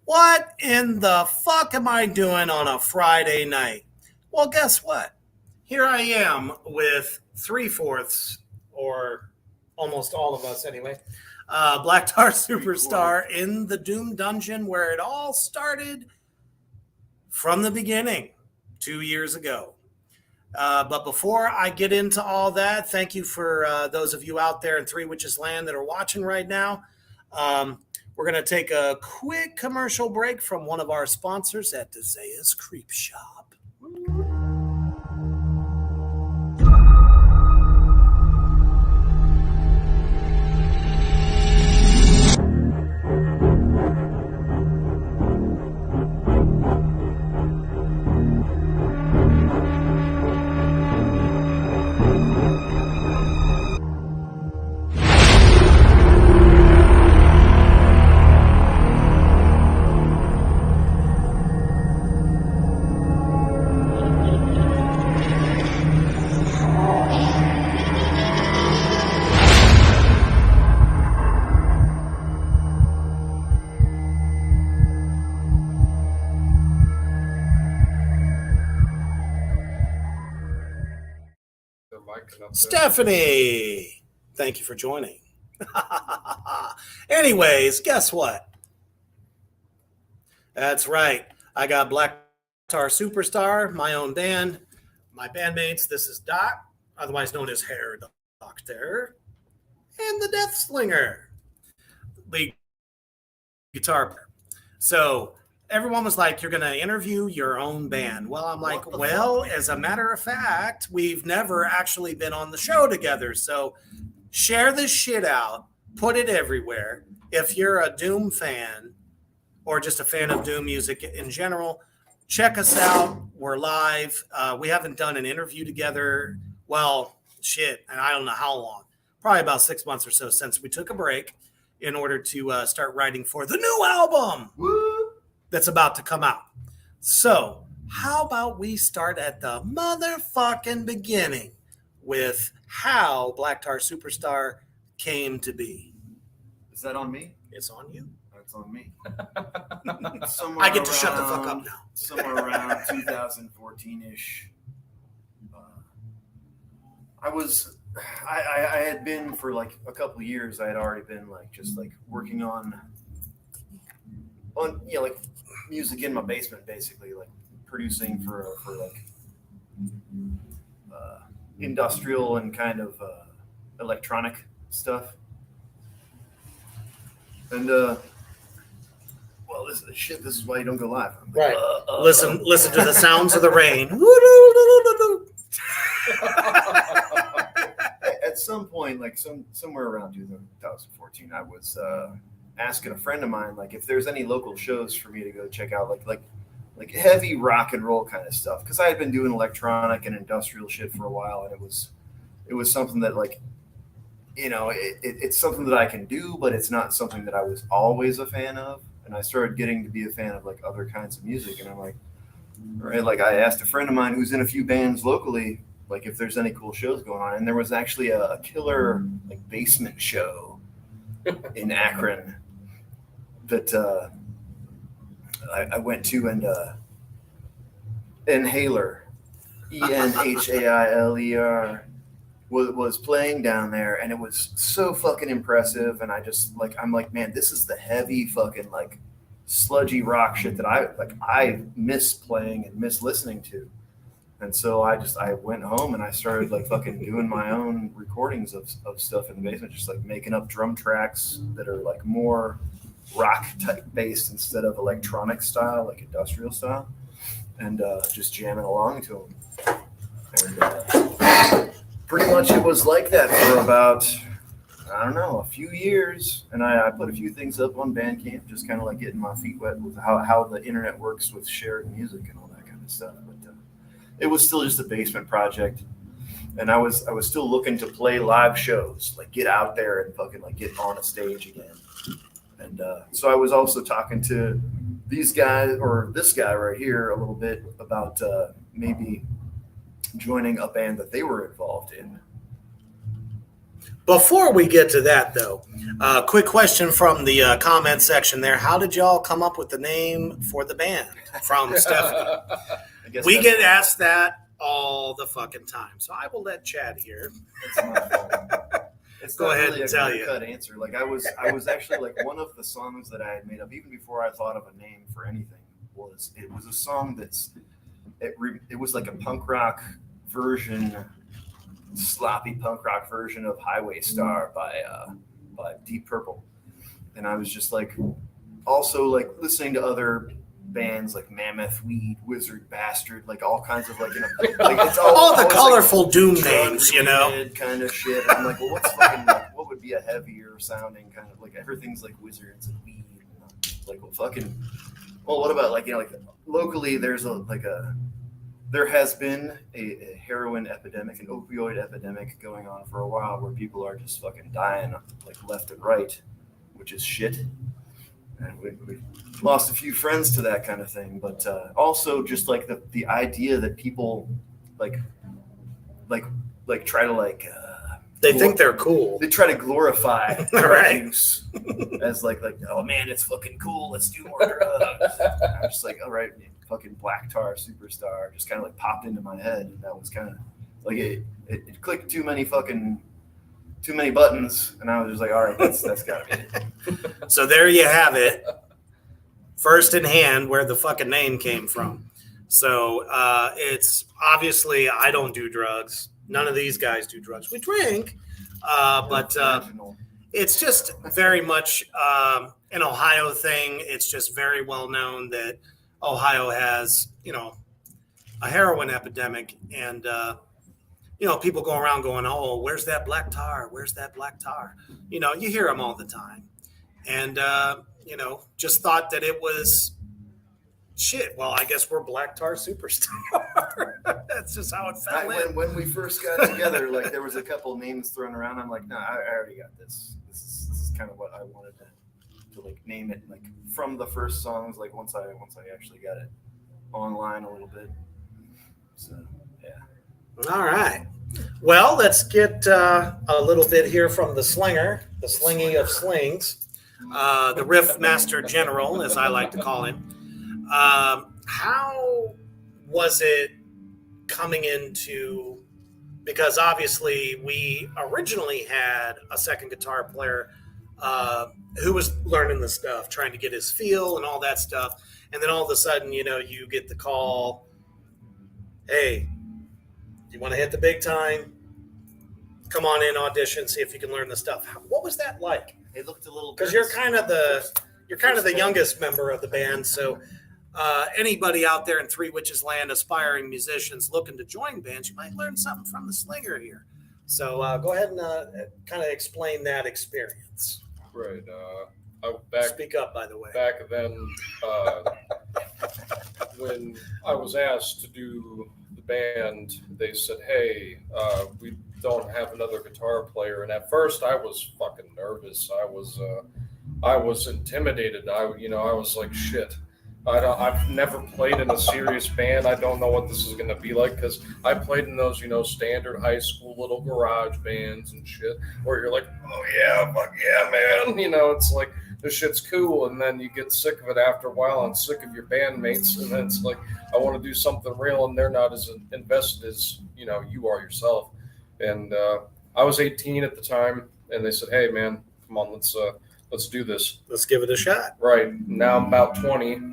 What in the fuck am I doing on a Friday night? Well, guess what? Here I am with three-fourths, or almost all of us anyway, Black Tar Superstar in the Doom Dungeon where it all started from the beginning 2 years ago. But before I get into all that, thank you for those of you out there in Three Witches Land that are watching right now. We're going to take a quick commercial break from one of our sponsors at Dezea's Creep Shop. Stephanie, thank you for joining. Anyways, guess what? That's right. I got Black Tar Superstar, my own band. My bandmates, this is Doc, otherwise known as Hair Doctor, and the Death Slinger, lead guitar player. So everyone was like, you're going to interview your own band. Well, I'm like, well, as a matter of fact, we've never actually been on the show together. So share this shit out, put it everywhere. If you're a Doom fan or just a fan of Doom music in general, check us out. We're live. We haven't done an interview together. Well, shit, and I don't know how long. Probably about 6 months or so since we took a break in order to start writing for the new album. Woo! That's about to come out. So how about we start at the motherfucking beginning with how Black Tar Superstar came to be. Is that on me? It's on you. It's on me. I get to shut the fuck up now. Somewhere around 2014-ish. I had been for like a couple of years. I had already been like just like working on like music in my basement, basically like producing for like industrial and kind of electronic stuff. And well, this is why you don't go live. Like, right. Listen to the sounds of the rain. At some point, like somewhere around 2014, I was asking a friend of mine, like, if there's any local shows for me to go check out, like heavy rock and roll kind of stuff, because I had been doing electronic and industrial shit for a while, and it was something that, like, you know, it's something that I can do, but it's not something that I was always a fan of. And I started getting to be a fan of like other kinds of music, and I'm like, right, like I asked a friend of mine who's in a few bands locally, like if there's any cool shows going on, and there was actually a killer like basement show in Akron that I went to, and Inhaler, Enhailer, was playing down there, and it was so fucking impressive. And I'm like, man, this is the heavy fucking like sludgy rock shit that I miss playing and miss listening to. And so I went home and I started like fucking doing my own recordings of stuff in the basement, just like making up drum tracks that are like more rock type based instead of electronic style, like industrial style, and just jamming along to them. And pretty much it was like that for about I don't know, a few years, and I put a few things up on Bandcamp, just kind of like getting my feet wet with how the internet works with shared music and all that kind of stuff. But it was still just a basement project, and I was still looking to play live shows, like get out there and fucking like get on a stage again. And so I was also talking to these guys or this guy right here a little bit about maybe joining a band that they were involved in. Before we get to that, though, quick question from the comment section there. How did y'all come up with the name for the band from Stephanie? I guess We get asked that all the fucking time. So I will let Chad here. It's my fault. It's Go not ahead really and a tell clear you. cut answer. Like I was actually like one of the songs that I had made up even before I thought of a name for anything. It was a song it was like a punk rock version, sloppy punk rock version of Highway Star by Deep Purple, and I was just like also like listening to other bands like Mammoth, Weed, Wizard, Bastard, like all kinds of like like it's All the always, colorful like, doom drug names, you know. related kind of shit. And I'm like, well, what's fucking like, what would be a heavier sounding kind of like everything's like wizards and weed, and like well, fucking. Well, what about like like locally there has been a heroin epidemic, an opioid epidemic going on for a while where people are just fucking dying like left and right, which is shit. And we lost a few friends to that kind of thing, but also just like the idea that people like try to like They think they're cool. they try to glorify drug Right. use as like oh man, it's fucking cool, let's do more drugs. I'm just like, all right, fucking Black Tar Superstar just kind of like popped into my head, and that was kind of like it clicked too many buttons, and I was just like, all right, that's gotta be it. So there you have it. First in hand where the fucking name came from. So it's obviously I don't do drugs. None of these guys do drugs. We drink, but it's just very much an Ohio thing. It's just very well known that Ohio has, a heroin epidemic, and people go around going, "Oh, where's that black tar? Where's that black tar?" You hear them all the time, and just thought that it was shit. Well, I guess we're Black Tar Superstar. That's just how it fell in. When we first got together, like there was a couple names thrown around. I'm like, no, I already got this. This is kind of what I wanted to like name it, like from the first songs. Like once I actually got it online a little bit. So yeah. All right. Well, let's get a little bit here from the slinger, the slingy of slings, the riff master general, as I like to call him. How was it coming into, because obviously we originally had a second guitar player who was learning the stuff, trying to get his feel and all that stuff. And then all of a sudden, you get the call, hey, you want to hit the big time? Come on in, audition, see if you can learn the stuff. What was that like? It looked a little because you're kind of the youngest member of the band. So anybody out there in Three Witches Land, aspiring musicians looking to join bands, you might learn something from the slinger here. So go ahead and kind of explain that experience. Right. Speak up, by the way. Back then, when I was asked to do the band, they said, "Hey, we don't have another guitar player." And at first, I was fucking nervous. I was intimidated. I was like, "Shit." I've never played in a serious band. I don't know what this is going to be like, because I played in those, standard high school little garage bands and shit where you're like, oh yeah, fuck yeah, man. It's like, this shit's cool. And then you get sick of it after a while and sick of your bandmates. And then it's like, I want to do something real, and they're not as invested as, you are yourself. And I was 18 at the time, and they said, hey, man, come on, let's do this. Let's give it a shot. Right. Now I'm about 20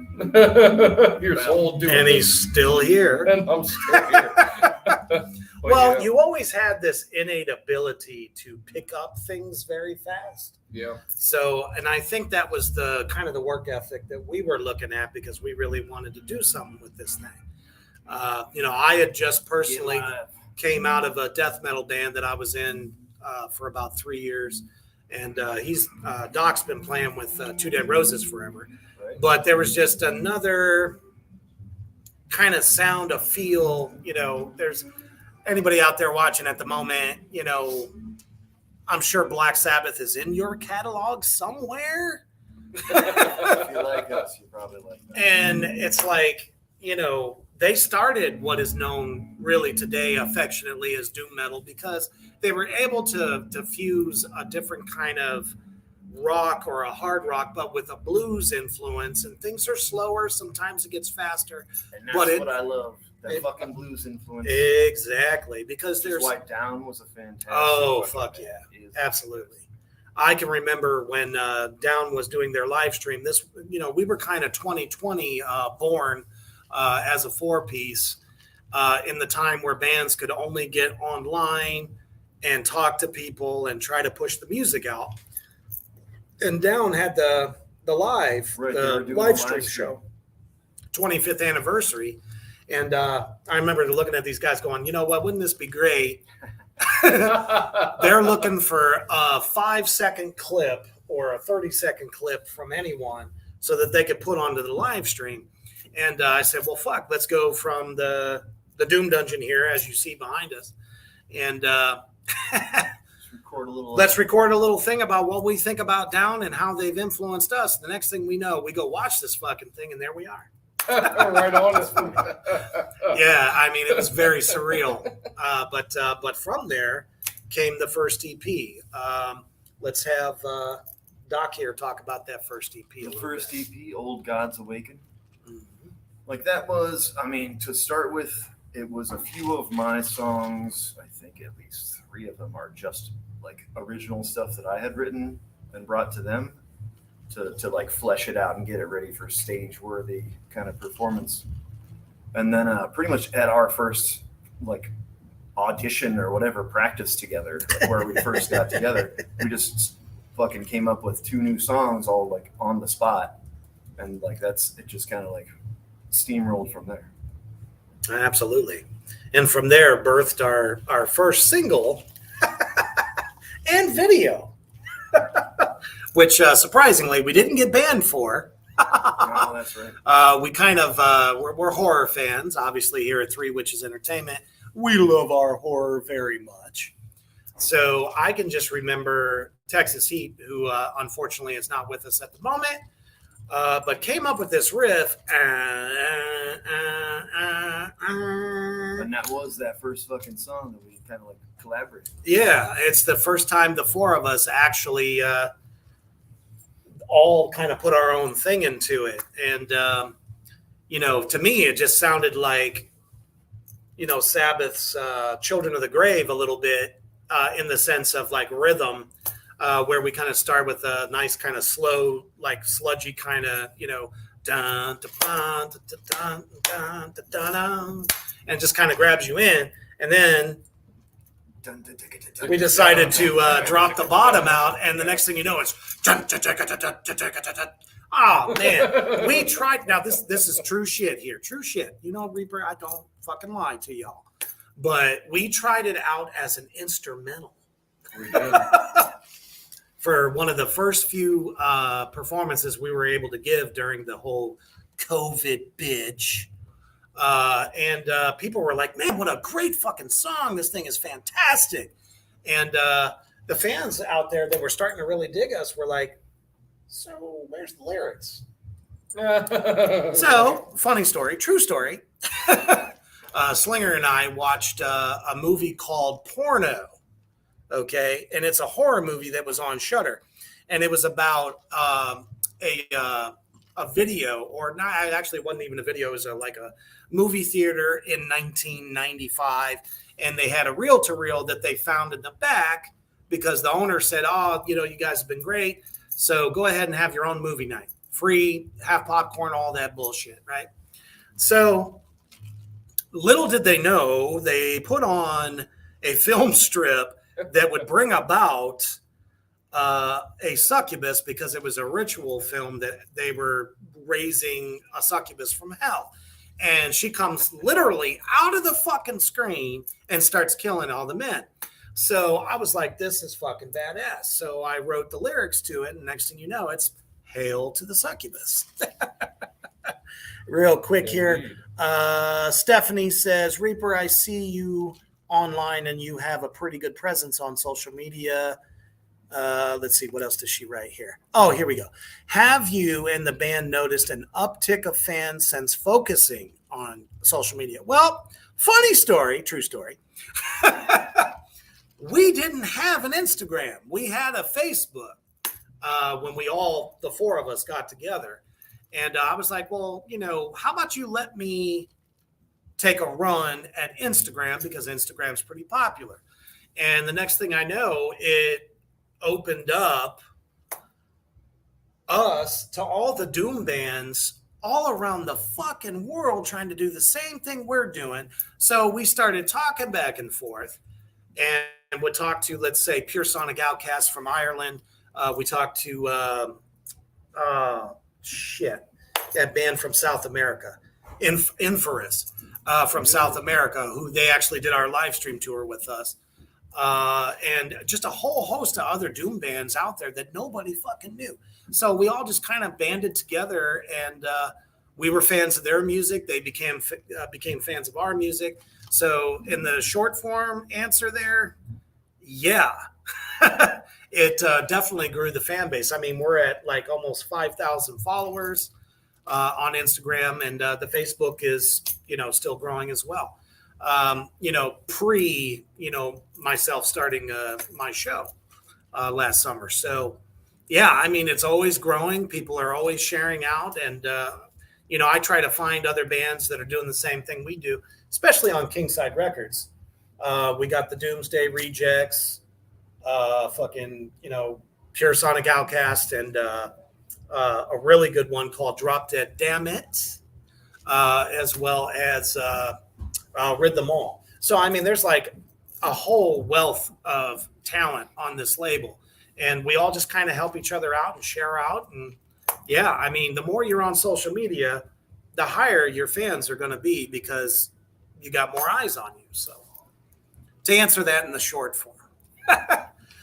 years old doing and he's still here. And I'm still here. Well, you always had this innate ability to pick up things very fast. Yeah. So, and I think that was the kind of the work ethic that we were looking at, because we really wanted to do something with this thing. I had just personally came out of a death metal band that I was in for about 3 years. and Doc's been playing with Two Dead Roses forever. Right. But there was just another kind of sound, a feel. There's anybody out there watching at the moment. I'm sure Black Sabbath is in your catalog somewhere. If you like us, you probably like that. And it's like, they started what is known really today affectionately as doom metal because they were able to fuse a different kind of rock or a hard rock, but with a blues influence, and things are slower. Sometimes it gets faster. And that's what I love. That fucking blues influence. Exactly. Because there's White Down was a fantastic. Oh, fuck yeah. Absolutely. I can remember when Down was doing their live stream. We were kind of 2020 born as a 4-piece in the time where bands could only get online and talk to people and try to push the music out. And Down had the live stream show, 25th anniversary. And I remember looking at these guys going, you know what, wouldn't this be great? They're looking for a 5-second clip or a 30-second clip from anyone so that they could put onto the live stream. And I said, well, fuck, let's go from the Doom Dungeon here, as you see behind us. And let's record a little thing about what we think about Down and how they've influenced us. The next thing we know, we go watch this fucking thing, and there we are. Right on. Yeah, I mean, it was very surreal. But from there came the first EP. Let's have Doc here talk about that first EP. The first EP, Old Gods Awaken. Mm-hmm. Like that was, to start with, it was a few of my songs. I think at least 3 of them are just like original stuff that I had written and brought to them to like flesh it out and get it ready for stage worthy kind of performance. And then pretty much at our first like audition or whatever practice together, where we first got together, we just fucking came up with 2 new songs all like on the spot. And like it just kind of like steamrolled from there. Absolutely. And from there birthed our first single and video. Which surprisingly we didn't get banned for. No, that's right. We kind of we're horror fans, obviously here at Three Witches Entertainment. We love our horror very much. So I can just remember Texas Heat, who unfortunately is not with us at the moment, but came up with this riff. And that was that first fucking song that we kind of like collaborated. Yeah, it's the first time the 4 of us actually all kind of put our own thing into it. And, to me, it just sounded like, Sabbath's Children of the Grave a little bit in the sense of like rhythm, where we kind of start with a nice kind of slow, like sludgy kind of, dun, dun, dun, dun, dun, dun, and just kind of grabs you in. And then we decided to drop the bottom out, and the next thing you know, it's oh man, we tried. Now this is true shit here, true shit. Reaper, I don't fucking lie to y'all, but we tried it out as an instrumental for one of the first few performances we were able to give during the whole COVID bitch. And people were like, man, what a great fucking song. This thing is fantastic. And the fans out there that were starting to really dig us were like, so where's the lyrics? So, funny story, true story. Slinger and I watched a movie called Porno. Okay. And it's a horror movie that was on Shudder. And it was about a video, or not, it actually wasn't even a video. It was like a movie theater in 1995. And they had a reel-to-reel that they found in the back because the owner said, oh, you guys have been great. So go ahead and have your own movie night. Free, have popcorn, all that bullshit, right? So little did they know, they put on a film strip that would bring about a succubus, because it was a ritual film that they were raising a succubus from hell. And she comes literally out of the fucking screen and starts killing all the men. So I was like, this is fucking badass. So I wrote the lyrics to it, and next thing you know, it's Hail to the Succubus. Real quick here. Indeed. Stephanie says, Reaper, I see you online and you have a pretty good presence on social media. Let's see, what else does she write here? Oh, here we go. Have you and the band noticed an uptick of fans since focusing on social media? Well, funny story, true story. We didn't have an Instagram. We had a Facebook when the four of us got together. And I was like, well, how about you let me take a run at Instagram, because Instagram's pretty popular. And the next thing I know, it opened up us to all the Doom bands all around the fucking world trying to do the same thing we're doing. So we started talking back and forth, and would talk to, let's say, Pure Sonic Outcast from Ireland. We talked to that band from South America, Infamous, from South America, who they actually did our live stream tour with us. And just a whole host of other Doom bands out there that nobody fucking knew. So we all just kind of banded together, and we were fans of their music. They became fans of our music. So in the short form answer there, yeah, it definitely grew the fan base. I mean, we're at like almost 5,000 followers on Instagram, and the Facebook is, still growing as well. Myself starting my show last summer. So, yeah, I mean, it's always growing. People are always sharing out. And, I try to find other bands that are doing the same thing we do, especially on Kingside Records. We got the Doomsday Rejects, Pure Sonic Outcast, and a really good one called Drop Dead Damn It, as well as Rid Them All. So, I mean, there's like a whole wealth of talent on this label, and we all just kind of help each other out and share out. And yeah, I mean, the more you're on social media, the higher your fans are going to be, because you got more eyes on you. So to answer that in the short form.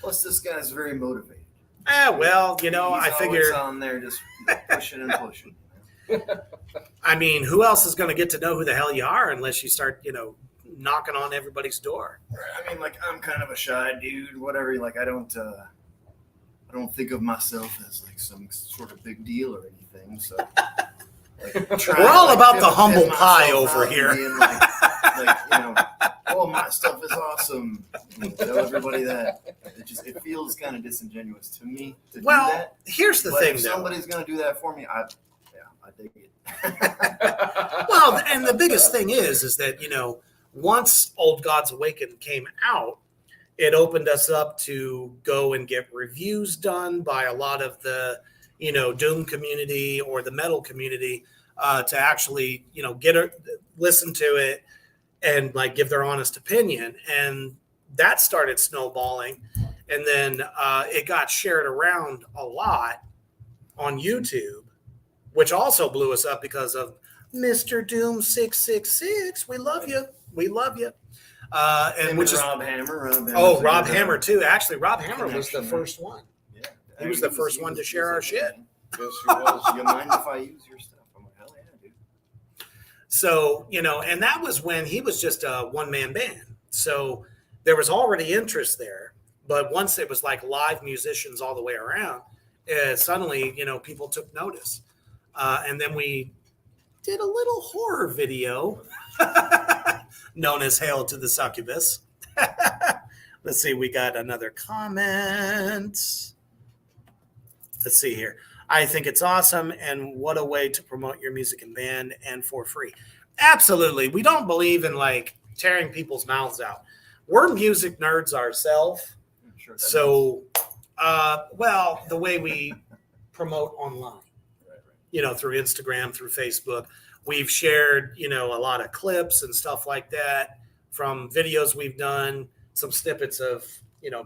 Plus, this guy's very motivated. Well, He's I figure on there just pushing and pushing. I mean, who else is going to get to know who the hell you are unless you start, knocking on everybody's door? I mean, like, I'm kind of a shy dude, whatever. Like, I don't think of myself as like some sort of big deal or anything. So we're all about the humble pie over here. My stuff is awesome. Tell everybody that. It feels kind of disingenuous to me to do that. Here's the But thing, if though. somebody's going to do that for me, I dig it. Well, and the biggest thing is that, once Old Gods Awaken came out, it opened us up to go and get reviews done by a lot of the, Doom community or the metal community, to actually, listen to it and like give their honest opinion. And that started snowballing. And then it got shared around a lot on YouTube, which also blew us up because of Mr. Doom 666. We love you. We love you. And which is Rob Hammer. Rob Hammer too. Actually, Rob Hammer was the first one. Yeah, He was the first one to share our shit. Yes, he was. You mind if I use your stuff? I'm like, hell yeah, dude. So, and that was when he was just a one-man band. So there was already interest there. But once it was like live musicians all the way around, suddenly, people took notice. And then we did a little horror video known as Hail to the Succubus. Let's see, we got another comment. Let's see here. I think it's awesome, and what a way to promote your music and band, and for free. Absolutely. We don't believe in like tearing people's mouths out. We're music nerds ourselves. Sure So, the way we promote online, through Instagram, through Facebook, we've shared, a lot of clips and stuff like that from videos we've done, some snippets of,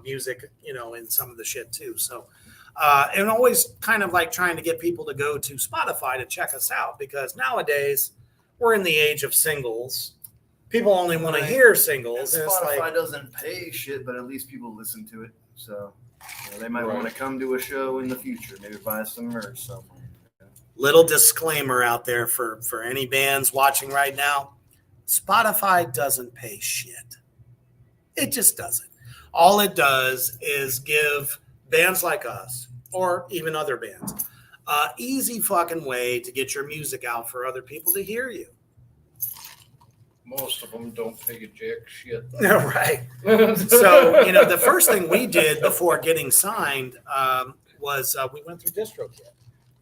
music, in some of the shit too. So, and always kind of like trying to get people to go to Spotify to check us out, because nowadays we're in the age of singles. people only want to Right. hear And singles. And it's Spotify like, doesn't pay shit, but at least people listen to it. So they might Right. want to come to a show in the future, maybe buy some merch somewhere. little disclaimer out there for any bands watching right now. Spotify doesn't pay shit. It just doesn't. All it does is give bands like us, or even other bands, easy fucking way to get your music out for other people to hear you. Most of them don't pay a jack shit. Right. So, the first thing we did before getting signed was we went through DistroKid.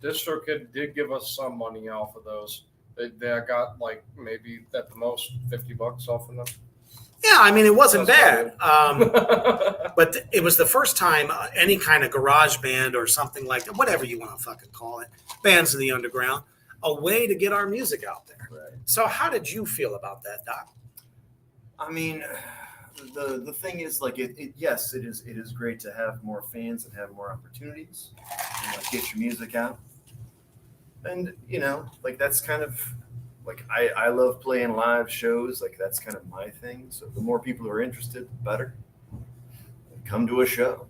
DistroKid did give us some money off of those. They got like maybe at the most $50 off of them. Yeah, I mean, it wasn't That's bad. But it was the first time any kind of garage band or something like that, whatever you want to fucking call it, bands of the underground, a way to get our music out there. Right. So how did you feel about that, Doc? I mean, the thing is, like, yes, it is great to have more fans and have more opportunities and like, get your music out. And like that's kind of like I love playing live shows. Like that's kind of my thing. So the more people who are interested, the better. Come to a show.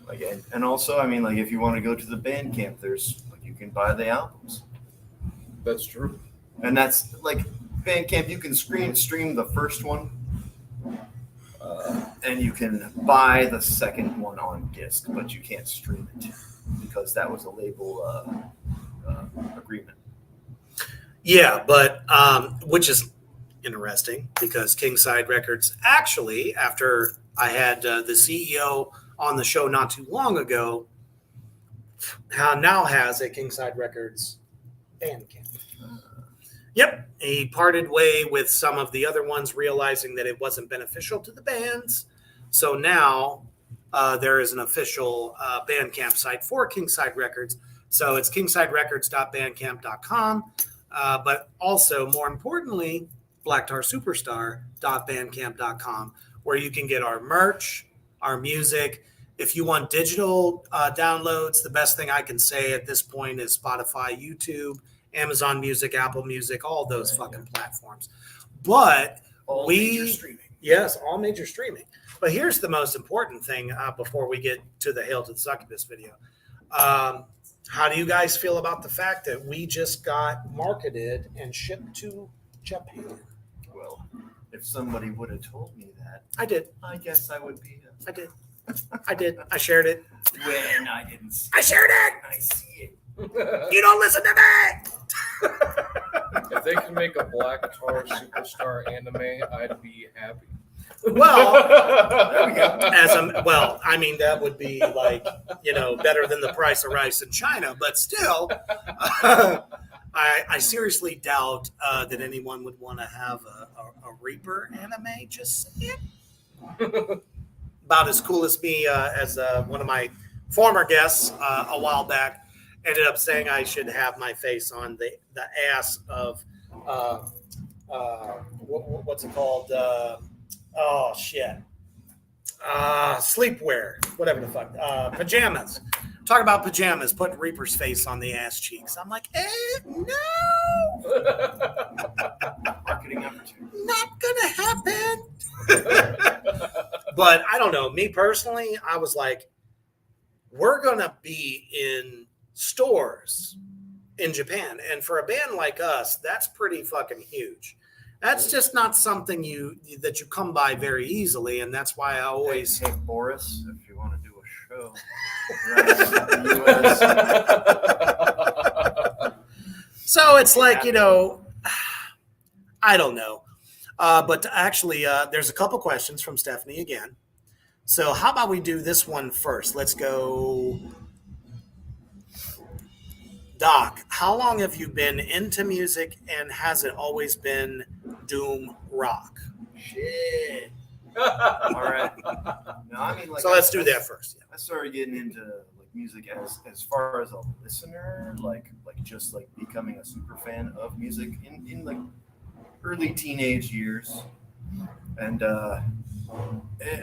Like and also, I mean, like if you want to go to the band camp, there's like you can buy the albums. That's true. And that's like Bandcamp. You can stream the first one, and you can buy the second one on disc, but you can't stream it because that was a label agreement. Yeah, but which is interesting because Kingside Records actually, after I had the CEO on the show not too long ago, now has a Kingside Records band camp. Yep, he parted way with some of the other ones, realizing that it wasn't beneficial to the bands. So now there is an official Bandcamp site for Kingside Records. So it's kingsiderecords.bandcamp.com. But also, more importantly, blacktarsuperstar.bandcamp.com, where you can get our merch, our music. If you want digital downloads, the best thing I can say at this point is Spotify, YouTube, Amazon Music, Apple Music, all those fucking platforms. But All major streaming. Yes, all major streaming. But here's the most important thing before we get to the Hail to the Succubus video. How do you guys feel about the fact that we just got marketed and shipped to Japan? Well, if somebody would have told me that, I did. I guess I would be. I did. I shared it. When I didn't see I shared it. I see it. You don't listen to me. If they can make a Black Tar Superstar anime, I'd be happy. Well, There we go. I mean, that would be like, better than the price of rice in China, but still, I seriously doubt that anyone would want to have a Reaper anime. Just saying. About as cool as me as one of my former guests a while back ended up saying I should have my face on the ass of what's it called? Sleepwear, whatever the fuck. Pajamas. Talk about pajamas, putting Reaper's face on the ass cheeks. I'm like, no, Marketing opportunity. not gonna happen. But I don't know. Me personally, I was like, we're gonna be in stores in Japan, and for a band like us, that's pretty fucking huge. That's just not something that you come by very easily, and that's why I always. Hey, Boris, if you want to do a show, So it's like, I don't know. But actually, there's a couple questions from Stephanie again. So how about we do this one first? Let's go. Doc, how long have you been into music, and has it always been doom rock? Shit. All right. No, I mean, like, So let's do that first. I started getting into like music as far as a listener, like just like becoming a super fan of music in like early teenage years, and I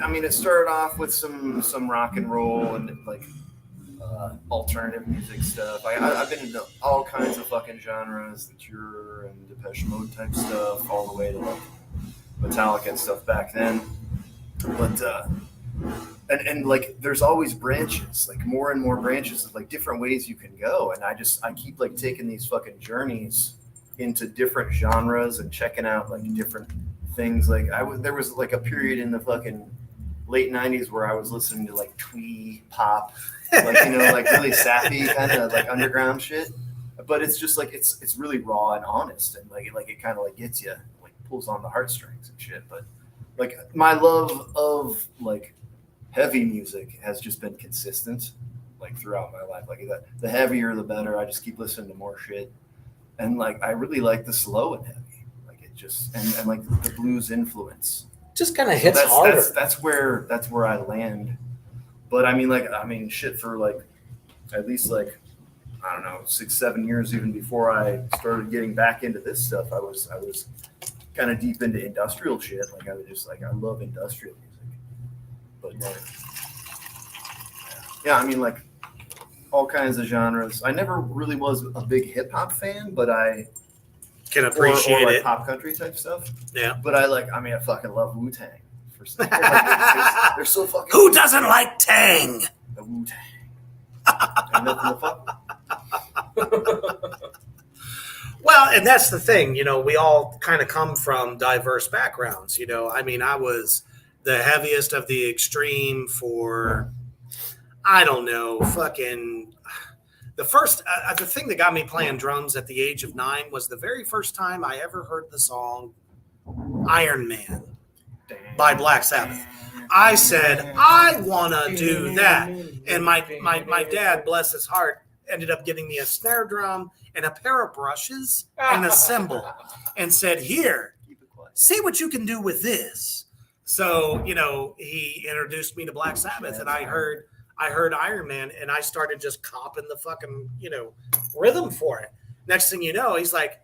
mean, it started off with some rock and roll and like alternative music stuff. I've been into all kinds of fucking genres, the Cure and Depeche Mode type stuff, all the way to like Metallica and stuff back then. But and like there's always branches, like more and more branches of like different ways you can go. And I keep like taking these fucking journeys into different genres and checking out like different things. Like there was like a period in the fucking late 90s where I was listening to like twee pop, like, you know, like really sappy kind of like underground shit. But it's just like it's really raw and honest, and like it kind of like gets you, like pulls on the heartstrings and shit. But like my love of like heavy music has just been consistent like throughout my life. Like the heavier the better. I just keep listening to more shit. And like I really like the slow and heavy. Like it just and like the blues influence. Just kind of hits harder. That's where I land. But I mean shit, for like at least like I don't know, 6-7 years even before I started getting back into this stuff, I was kind of deep into industrial shit. Like I was just like I love industrial music. But yeah, I mean like all kinds of genres. I never really was a big hip hop fan, but I can appreciate or like it. pop country type stuff. Yeah. But I fucking love Wu-Tang. Like, they're so fucking. Who doesn't like Tang? The Wu-Tang. Ain't nothing to fuck with. Well, and that's the thing, you know, we all kind of come from diverse backgrounds, you know. I mean, I was the heaviest of the extreme for, I don't know, fucking the first, the thing that got me playing drums at the age of 9 was the very first time I ever heard the song Iron Man by Black Sabbath. I said, I want to do that. And my dad, bless his heart, ended up getting me a snare drum and a pair of brushes and a cymbal and said, here, see what you can do with this. So, you know, he introduced me to Black Sabbath, and I heard Iron Man, and I started just copping the fucking, you know, rhythm for it. Next thing you know, he's like,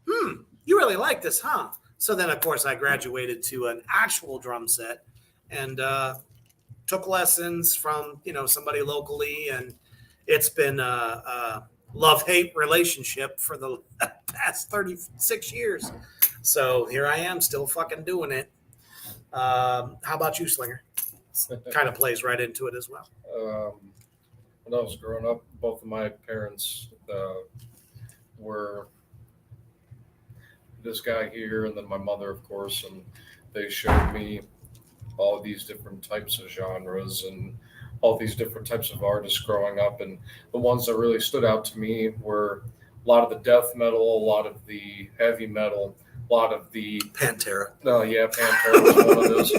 you really like this, huh? So then, of course, I graduated to an actual drum set and took lessons from, you know, somebody locally, and it's been a love-hate relationship for the past 36 years. So here I am, still fucking doing it. How about you, Slinger? Kind of plays right into it as well. When I was growing up, both of my parents were this guy here, and then my mother, of course, and they showed me all these different types of genres and all these different types of artists growing up. And the ones that really stood out to me were a lot of the death metal, a lot of the heavy metal, a lot of the Pantera. Oh yeah, Pantera was one of those.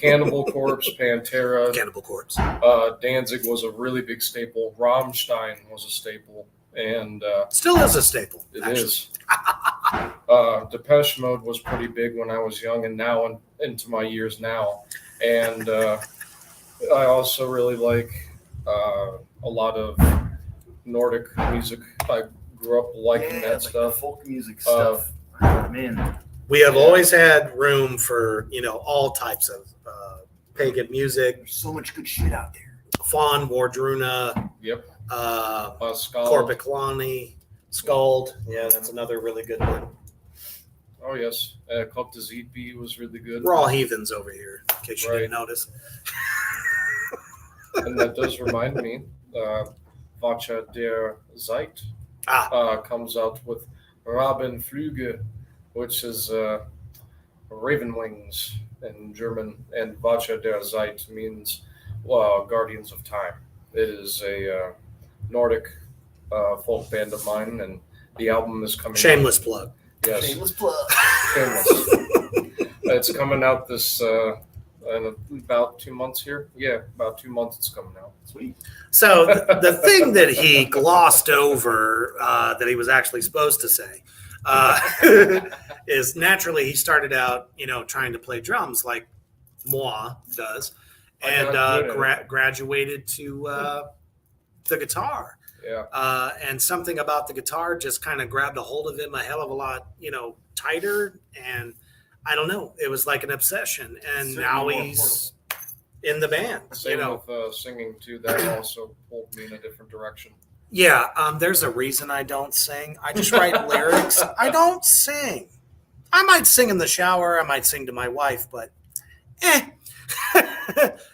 Cannibal Corpse, Pantera. Cannibal Corpse. Danzig was a really big staple. Rammstein was a staple, and still is a staple. It actually. is. Depeche Mode was pretty big when I was young, and now into my years now. And I also really like a lot of Nordic music. I grew up liking that like stuff. Folk music stuff. Man, we have always had room for, you know, all types of pagan music. There's so much good shit out there. Fawn, Wardruna. Yep. Skald. Corpiclani, Skald. Yeah, that's another really good one. Oh, yes. Cult of ZP was really good. We're all heathens over here, in case you didn't notice. And that does remind me, Vacha der Zeit comes out with Rabenflüge, which is raven wings in German, and Vacha der Zeit means guardians of time. It is a Nordic folk band of mine, and the album is coming Shameless plug. Yes. Shameless plug. Shameless. It's coming out this in about 2 months here. Yeah, about 2 months it's coming out. Sweet. So the thing that he glossed over that he was actually supposed to say is naturally he started out, you know, trying to play drums like moi does, and graduated to the guitar. Yeah. And something about the guitar just kind of grabbed a hold of him a hell of a lot, you know, tighter. And I don't know, it was like an obsession. And now he's in the band. Same with singing too. That also pulled me in a different direction. Yeah, there's a reason I don't sing. I just write lyrics. I don't sing. I might sing in the shower. I might sing to my wife, but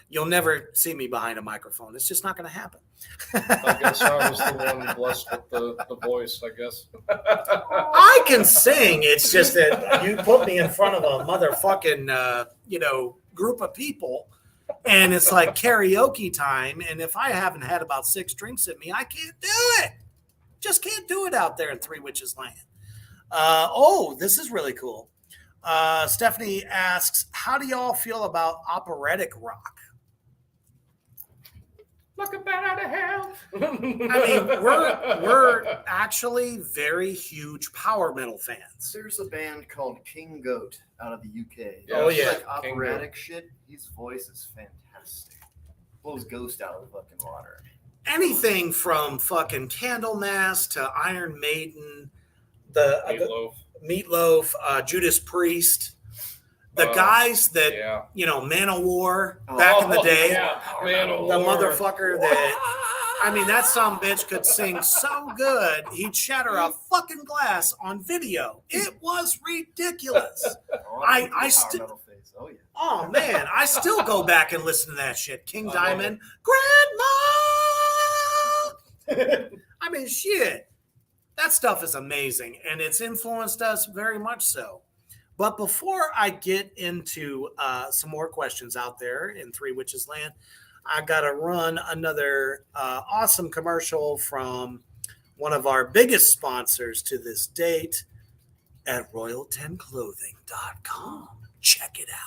you'll never see me behind a microphone. It's just not going to happen. I guess I was the one blessed with the voice, I guess. I can sing. It's just that you put me in front of a motherfucking, group of people, and it's like karaoke time. And if I haven't had about 6 drinks in me, I can't do it. Just can't do it out there in Three Witches Land. This is really cool. Stephanie asks, how do y'all feel about operatic rock? Looking bad out of hell. I mean, we're actually very huge power metal fans. There's a band called King Goat out of the UK. Oh, yeah. Like operatic shit. His voice is fantastic. Blows Ghost out of the fucking water. Anything from fucking Candlemass to Iron Maiden, the Meatloaf, Judas Priest, the guys that Manowar back in the day, Manowar. the motherfucker that some bitch could sing so good he'd shatter a fucking glass on video. It was ridiculous. Oh man, I still go back and listen to that shit. King Diamond, Grandma. I mean, shit. That stuff is amazing, and it's influenced us very much so. But before I get into some more questions out there in Three Witches Land, I got to run another awesome commercial from one of our biggest sponsors to this date at Royal10Clothing.com. Check it out.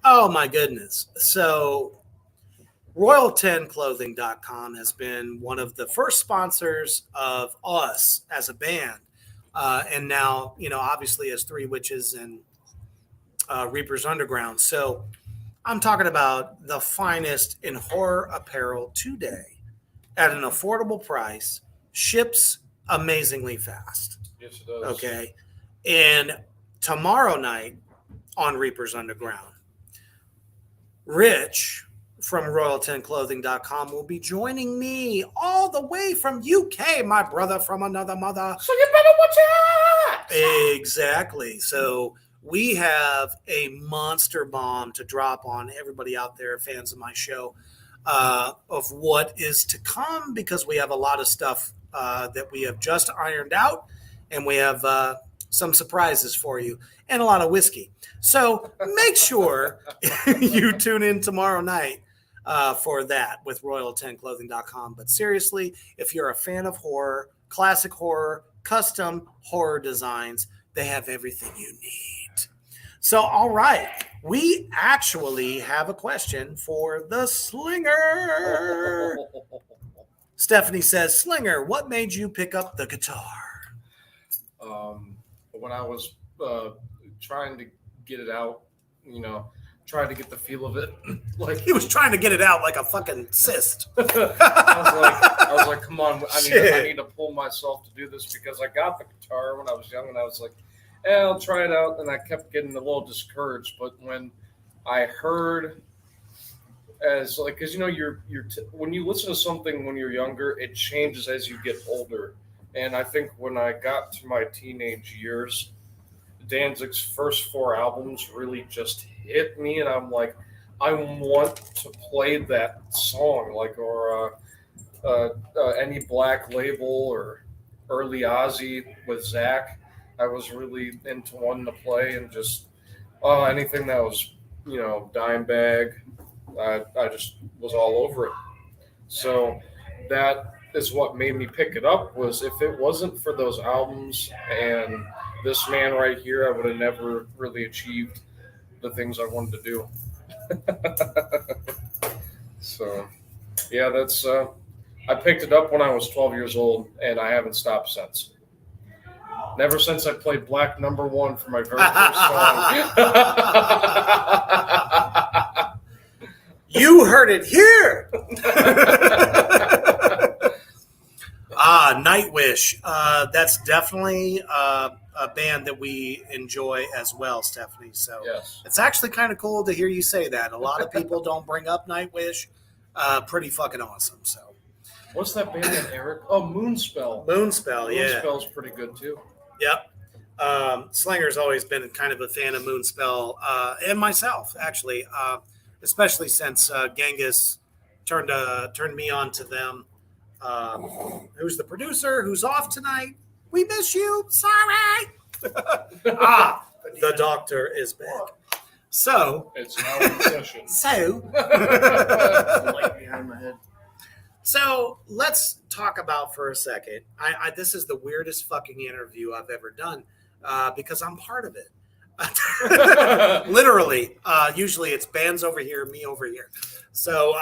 Oh my goodness. So Royal10Clothing.com has been one of the first sponsors of us as a band. And now, obviously as Three Witches and Reaper's Underground. So I'm talking about the finest in horror apparel today at an affordable price, ships amazingly fast. Yes, it does. Okay. And tomorrow night on Reaper's Underground, Rich from Royal10Clothing.com will be joining me all the way from UK, my brother from another mother. So you better watch out. Exactly. So we have a monster bomb to drop on everybody out there, fans of my show, of what is to come, because we have a lot of stuff that we have just ironed out, and we have some surprises for you and a lot of whiskey. So make sure you tune in tomorrow night for that with Royal10Clothing.com. But seriously, if you're a fan of horror, classic horror, custom horror designs, they have everything you need. So, all right, we actually have a question for the Slinger. Stephanie says, Slinger, what made you pick up the guitar? When I was trying to get it out, trying to get the feel of it. Like he was trying to get it out like a fucking cyst. I was like, come on, I need to pull myself to do this, because I got the guitar when I was young, and I was like, I'll try it out, and I kept getting a little discouraged. But when I heard, because when you listen to something when you're younger, it changes as you get older. And I think when I got to my teenage years, Danzig's first 4 albums really just hit me, and I'm like, I want to play that song, like, or any Black Label or early Ozzy with Zach. I was really into wanting to play, and just anything that was, Dimebag, I just was all over it. So that is what made me pick it up. Was if it wasn't for those albums and this man right here, I would have never really achieved the things I wanted to do. So yeah, that's I picked it up when I was 12 years old, and I haven't stopped since. Never since I played Black Number One for my very first song. You heard it here. Nightwish. That's definitely a band that we enjoy as well, Stephanie. So Yes. It's actually kind of cool to hear you say that. A lot of people don't bring up Nightwish. Pretty fucking awesome. So What's that band that Eric? Oh, Moonspell. Moonspell, yeah. Moonspell's pretty good too. Yep. Slinger's always been kind of a fan of Moonspell, and myself, actually, especially since Genghis turned me on to them. Who's the producer? Who's off tonight? We miss you. Sorry. The doctor is back. So It's now in session. Light behind my head. So let's talk about for a second. This is the weirdest fucking interview I've ever done because I'm part of it. Literally. Usually it's bands over here, me over here. So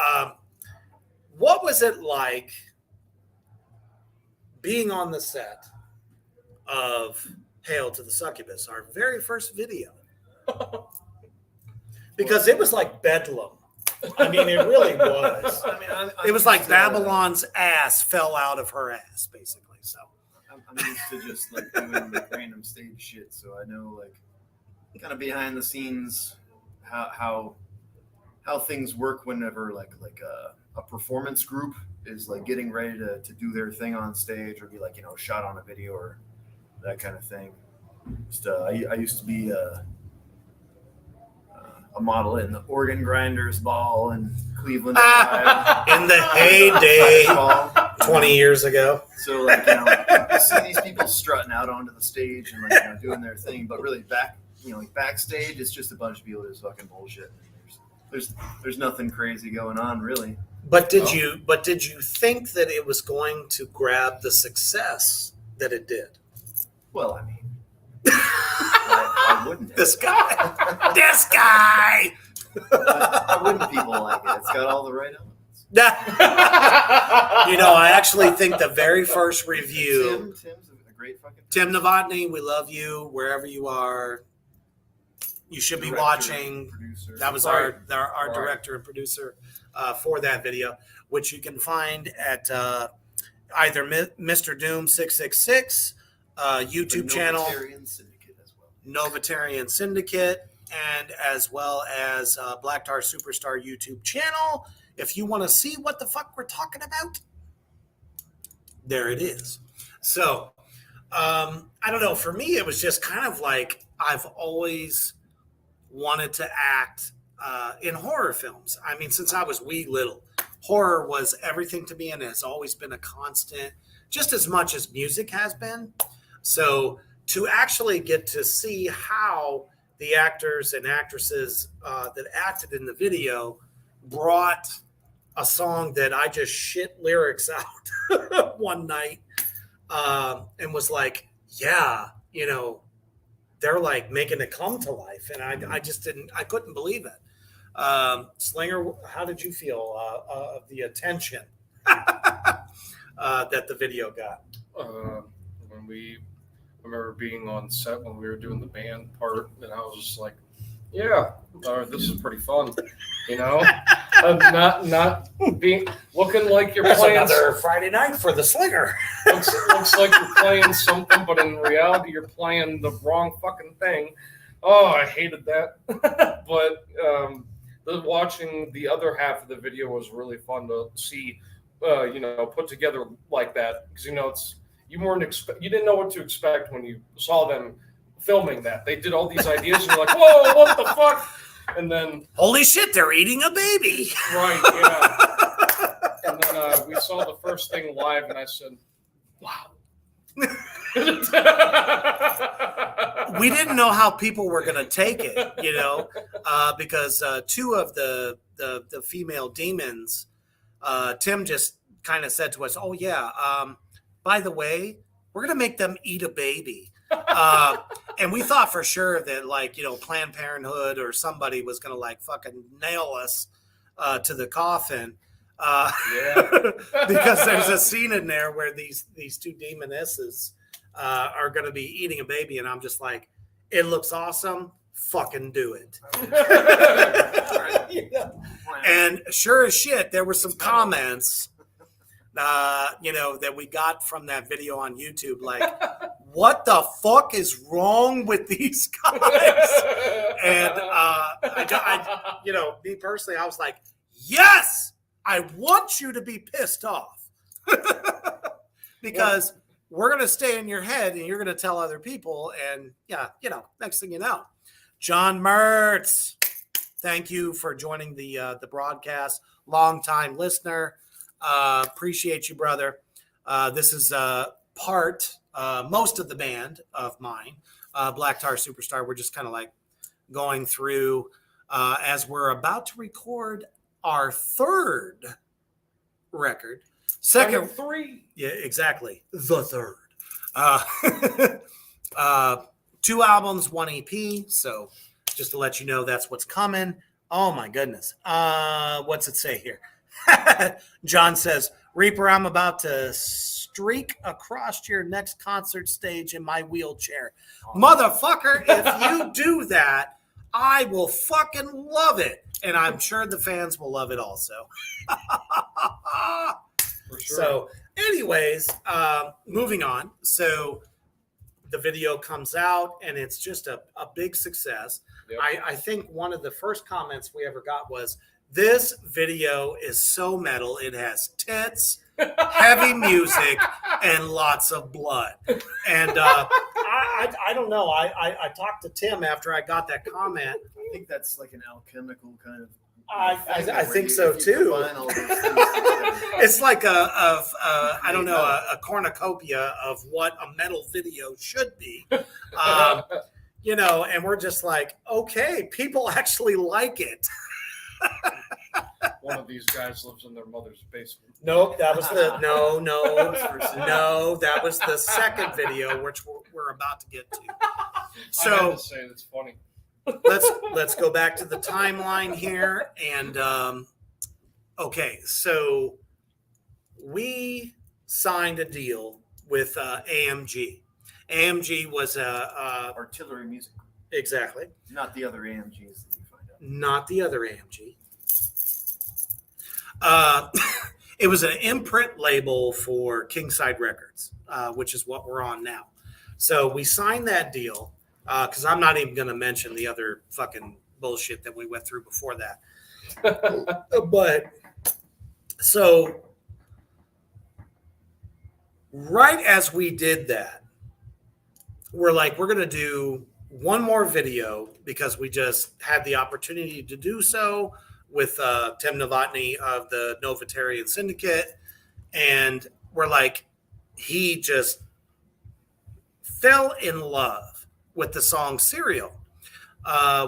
what was it like being on the set of Hail to the Succubus, our very first video? Because it was like bedlam. I mean, it really was. I mean, It was like Babylon's ass fell out of her ass, basically. So I'm used to just like doing like random stage shit, so I know like kind of behind the scenes how things work whenever like a performance group is like getting ready to do their thing on stage or be like shot on a video or that kind of thing. Just I used to be a model in the Organ Grinders Ball in Cleveland. in the heyday, 20 years ago. So like you see these people strutting out onto the stage and like doing their thing, but really backstage it's just a bunch of people just fucking bullshit. There's nothing crazy going on really. But did you think that it was going to grab the success that it did? Well, I mean, I wouldn't. This guy. This guy. Why wouldn't people like it? It's got all the right elements. I actually think the very first review. Tim's a great fucking. Tim Novotny, we love you wherever you are. You should be watching. Producer. That was our director and producer for that video, which you can find at either Mr. Doom 666 YouTube channel, Novatarian Syndicate as well. Novatarian Syndicate, and as well as Black Tar Superstar YouTube channel. If you want to see what the fuck we're talking about, there it is. So I don't know. For me, it was just kind of like I've always wanted to act in horror films. I mean, since I was wee little, horror was everything to me and has always been a constant, just as much as music has been. So to actually get to see how the actors and actresses that acted in the video brought a song that I just shit lyrics out one night and was like, yeah, they're like making it come to life. And I just I couldn't believe it. Slinger, how did you feel of the attention that the video got? I remember being on set when we were doing the band part, and I was just like, yeah, this is pretty fun, not being looking like you're playing another Friday night for the Slinger. looks like you're playing something, but in reality you're playing the wrong fucking thing. Oh, I hated that. But watching the other half of the video was really fun to see, put together like that, because you didn't know what to expect when you saw them filming that. They did all these ideas, and you're like, whoa, what the fuck? And then, holy shit, they're eating a baby. right, yeah. And then we saw the first thing live, and I said, wow. We didn't know how people were going to take it, because two of the female demons, Tim just kind of said to us, oh, yeah, by the way, we're going to make them eat a baby. And we thought for sure that, like, Planned Parenthood or somebody was going to, like, fucking nail us to the coffin. Because there's a scene in there where these two demonesses are going to be eating a baby, and I'm just like, it looks awesome. Fucking do it. And sure as shit, there were some comments, that we got from that video on YouTube, like, what the fuck is wrong with these guys? And me personally, I was like, yes. I want you to be pissed off because we're going to stay in your head and you're going to tell other people. And next thing you know, John Mertz, thank you for joining the broadcast. Long-time listener. Appreciate you, brother. This is most of the band of mine, Black Tar Superstar. We're just kind of like going through as we're about to record our third record. Second, 3. Yeah, exactly. The third. 2 albums, 1 EP. So just to let you know, that's what's coming. Oh my goodness. What's it say here? John says, Reaper, I'm about to streak across your next concert stage in my wheelchair. Motherfucker, if you do that, I will fucking love it. And I'm sure the fans will love it also. For sure. So, anyways, moving on. So, the video comes out, and it's just a big success. Yep. I think one of the first comments we ever got was, this video is so metal. It has tits, heavy music, and lots of blood. And I don't know. I talked to Tim after I got that comment. I think that's like an alchemical kind of. I think so too. It's like a cornucopia of what a metal video should be. And we're just like, okay, people actually like it. One of these guys lives in their mother's basement. Nope, that was no, that was the second video, which we're about to get to. I had to say that's funny. let's go back to the timeline here, and okay, so we signed a deal with AMG. AMG was artillery music. Exactly. Not the other AMGs that you find out. Not the other AMG. It was an imprint label for Kingside Records, which is what we're on now. So we signed that deal because I'm not even going to mention the other fucking bullshit that we went through before that. But so right as we did that, we're like, we're going to do one more video because we just had the opportunity to do so with Tim Novotny of the Novatarian Syndicate. And we're like, he just fell in love with the song Serial,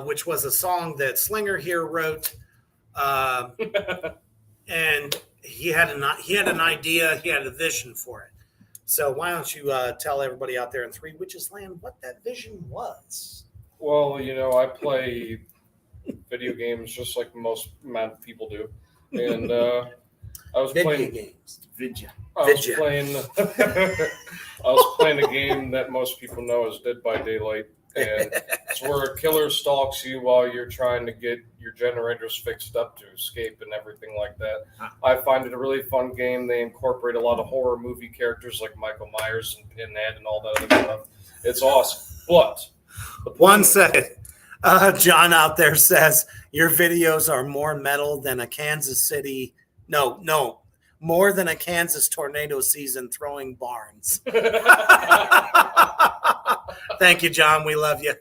which was a song that Slinger here wrote. And he had an idea, he had a vision for it. So why don't you tell everybody out there in Three Witches Land what that vision was? Well, I play video games just like most amount of people do, and I was playing games. I was playing a game that most people know as Dead by Daylight, and it's where a killer stalks you while you're trying to get your generators fixed up to escape and everything like that. I find it a really fun game. They incorporate a lot of horror movie characters like Michael Myers and Pinhead and all that other stuff. It's awesome. But 1 second. John out there says your videos are more metal than a Kansas City. No. more than a Kansas tornado season throwing barns. Thank you, John. We love you.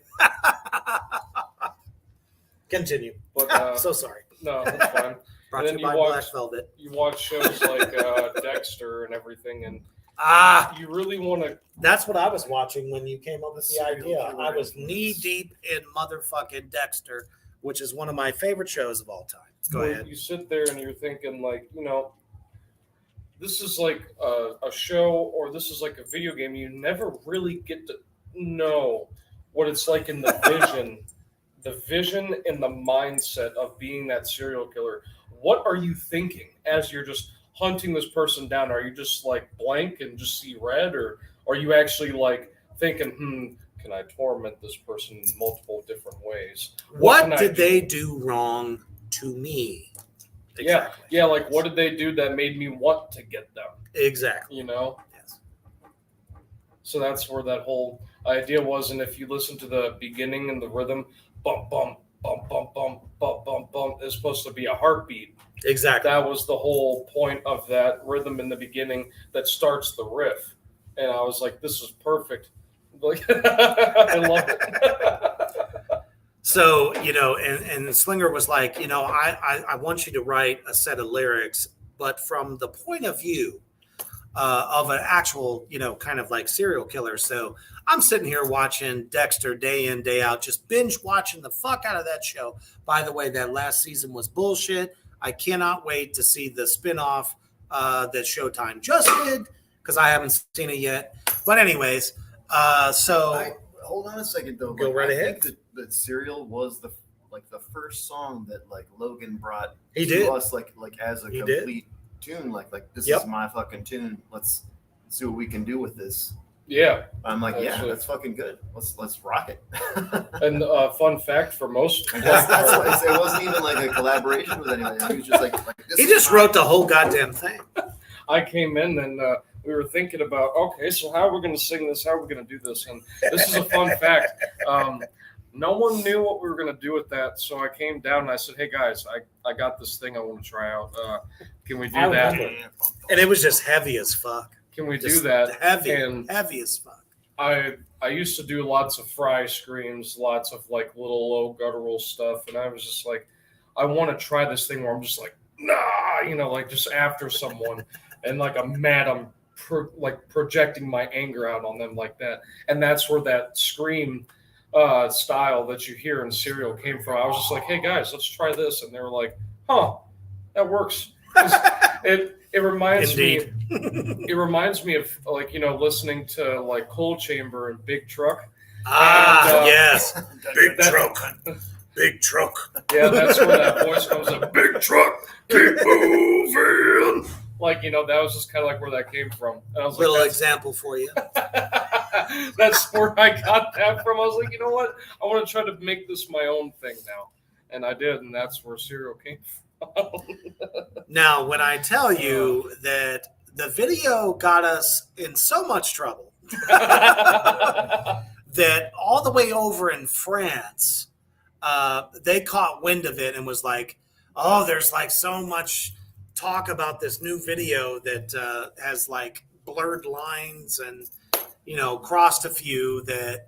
Continue. But So sorry. no, that's fine. Brought And to then you by you watch- Black Velvet. You watch shows like Dexter and everything, and you really want to. That's what I was watching when you came up with the Serial idea. killer I was influence. knee deep in motherfucking Dexter, which is one of my favorite shows of all time. Go where ahead. You sit there and you're thinking, like, this is like a show or this is like a video game. You never really get to know what it's like in the vision and the mindset of being that serial killer. What are you thinking as you're just hunting this person down? Are you just like blank and just see red, or are you actually like thinking, can I torment this person in multiple different ways? What can I did do? they do wrong to me? Yeah, like what did they do that made me want to get them? Exactly. Yes. So that's where that whole idea was. And if you listen to the beginning and the rhythm, bump, bump, bump, bump, bump, bump, bump, bump, is supposed to be a heartbeat. Exactly. That was the whole point of that rhythm in the beginning that starts the riff. And I was like, this is perfect. Like, I love it. So, and Slinger was like, I want you to write a set of lyrics, but from the point of view of an actual, kind of like serial killer. So I'm sitting here watching Dexter day in, day out, just binge watching the fuck out of that show. By the way, that last season was bullshit. I cannot wait to see the spinoff that Showtime just did, because I haven't seen it yet. But anyways, Hold on a second though. Go right ahead. I think that "Serial" was the first song that like Logan brought He to did. us like as a He complete tune. Like this Yep. is my fucking tune. Let's see what we can do with this. Yeah. I'm like, yeah, Absolutely. that's fucking good. Let's rock it. And fun fact for most people, that's what it wasn't even like a collaboration with anybody. He was just like this he is just my- wrote the whole goddamn thing. I came in and we were thinking about, okay, so how are we going to sing this? How are we going to do this? And this is a fun fact. No one knew what we were going to do with that. So I came down and I said, hey, guys, I got this thing I want to try out. Can we do I that? remember. And it was just heavy as fuck. Can we do Just that? Heavy, And heavy as fuck. I used to do lots of fry screams, lots of like little low guttural stuff. And I was just like, I want to try this thing where I'm just like, nah, like just after someone. And like I'm mad, I'm projecting my anger out on them like that. And that's where that scream style that you hear in Serial came from. I was just like, hey guys, let's try this. And they were like, huh, that works. It reminds Indeed. me. It reminds me of like listening to like Coal Chamber and Big Truck. Ah, And, yes. Big that- truck. Big truck. Yeah, that's where that voice comes up. Big truck, keep moving. Like that was just kind of like where that came from. And I was Little like, example for you. that's where I got that from. I was like, you know what? I want to try to make this my own thing now, and I did, and that's where Serial came from. Now, when I tell you that the video got us in so much trouble that all the way over in France, they caught wind of it and was like, oh, there's like so much talk about this new video that has like blurred lines and, crossed a few that,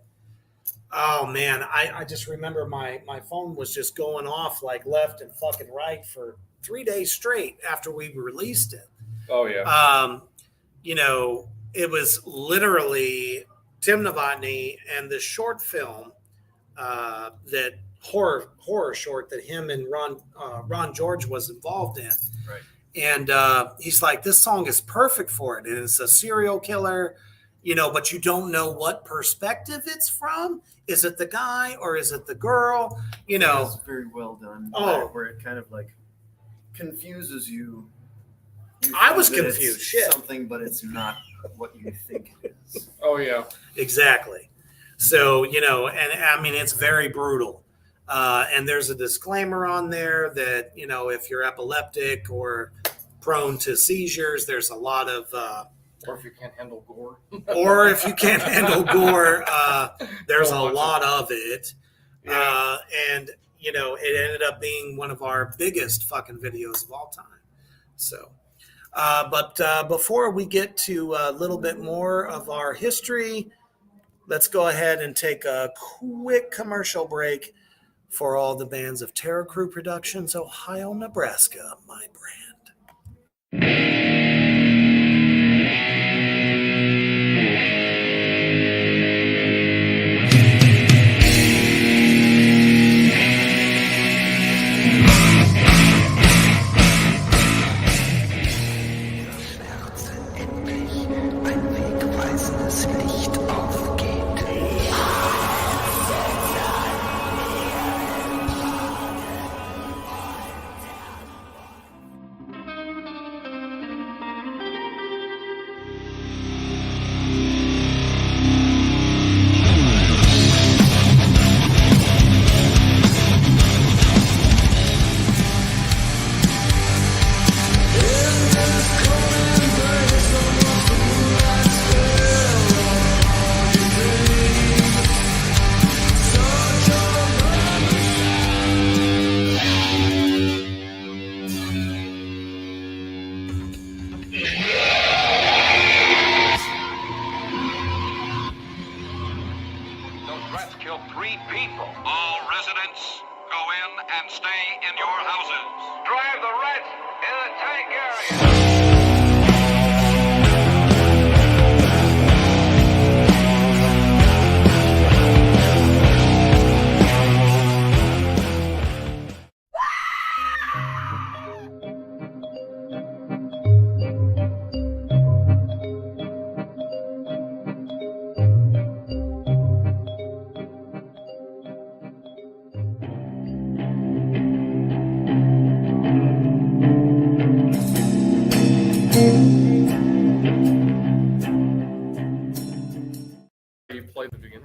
oh man, I just remember my phone was just going off like left and fucking right for 3 days straight after we released it. Oh yeah. It was literally Tim Novotny and this short film, that horror short that him and Ron George was involved in. Right. And he's like, this song is perfect for it. And it's a serial killer, but you don't know what perspective it's from. Is it the guy or is it the girl? It's very well done. Oh. Where it kind of like confuses you. I was think that it's confused, shit. Something, but it's not what you think it is. Oh yeah. Exactly. So, and I mean, it's very brutal. And there's a disclaimer on there that, if you're epileptic or prone to seizures, there's a lot of, Or if you can't handle gore. or if you can't handle gore, there's a Don't watch lot of it. Yeah. And, it ended up being one of our biggest fucking videos of all time. So, But before we get to a little bit more of our history, let's go ahead and take a quick commercial break for all the bands of Terror Crew Productions, Ohio, Nebraska, my brand.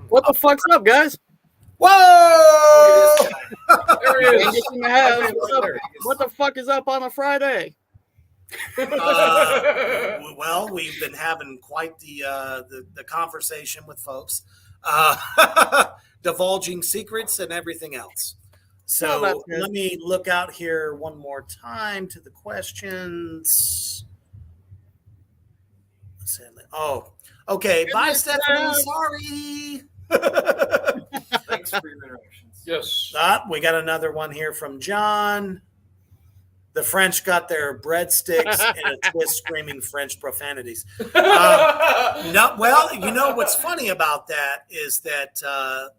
What the fuck's up, guys? Whoa! There he is. Angus in the house. What's up? What the fuck is up on a Friday? Well, we've been having quite the conversation with folks, divulging secrets and everything else. So that's good. let me look out here one more time to the questions. Oh, okay. Bye, Stephanie. Sorry. Thanks for your interactions. Yes. We got another one here from John. The French got their breadsticks and a twist screaming French profanities. No, well, you know what's funny about that is that